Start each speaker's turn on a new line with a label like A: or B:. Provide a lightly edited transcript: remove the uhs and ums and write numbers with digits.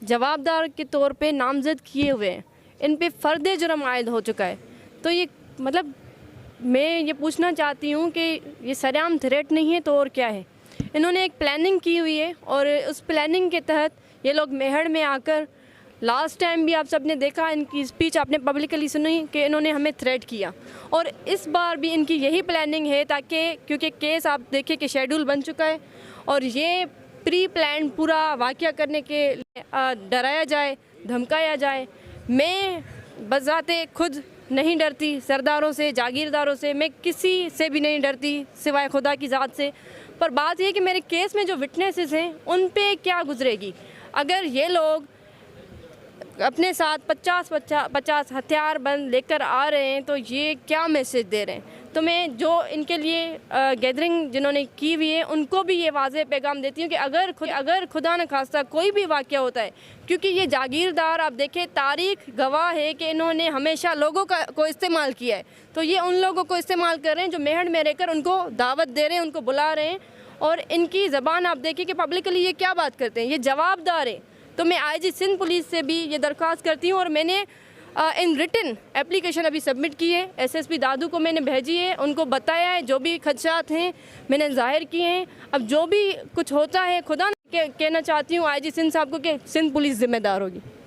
A: जवाबदार के तौर पे नामजद किए हुए हैं, इन पे फ़र्द जुर्म आयद हो चुका है। तो ये मतलब मैं ये पूछना चाहती हूँ कि ये सरेआम थ्रेट नहीं है तो और क्या है। इन्होंने एक प्लानिंग की हुई है और उस प्लानिंग के तहत ये लोग मेहड़ में आकर, लास्ट टाइम भी आप सब ने देखा, इनकी स्पीच आपने पब्लिकली सुनी कि इन्होंने हमें थ्रेट किया, और इस बार भी इनकी यही प्लानिंग है ताकि, क्योंकि केस आप देखें कि शेड्यूल बन चुका है और ये प्री प्लान पूरा वाक़या करने के लिए डराया जाए, धमकाया जाए। मैं बज़ाते खुद नहीं डरती सरदारों से, जागीरदारों से, मैं किसी से भी नहीं डरती सिवाय खुदा की ज़ात से। पर बात यह है कि मेरे केस में जो विटनेसेस हैं उन पे क्या गुजरेगी। अगर ये लोग अपने साथ 50 हथियार बंद लेकर आ रहे हैं तो ये क्या मैसेज दे रहे हैं। तो मैं जो इनके लिए गैदरिंग जिन्होंने की हुई है उनको भी ये वाज़ेह पैगाम देती हूँ कि अगर खुदा न खास्ता कोई भी वाक़या होता है, क्योंकि ये जागीरदार आप देखें तारीख़ गवाह है कि इन्होंने हमेशा लोगों को इस्तेमाल किया है, तो ये उन लोगों को इस्तेमाल कर रहे हैं जो मेहड़ में रहकर उनको दावत दे रहे हैं, उनको बुला रहे हैं। और इनकी ज़बान आप देखिए कि पब्लिकली ये क्या बात करते हैं, ये जवाबदार है। तो मैं आईजी सिंध पुलिस से भी ये दरख्वास्त करती हूँ और मैंने इन रिटन एप्लीकेशन अभी सबमिट की है, एसएसपी दादू को मैंने भेजी है, उनको बताया है जो भी खदशात हैं मैंने ज़ाहिर किए हैं। अब जो भी कुछ होता है खुदा कहना चाहती हूँ आईजी सिंध साहब को कि सिंध पुलिस ज़िम्मेदार होगी।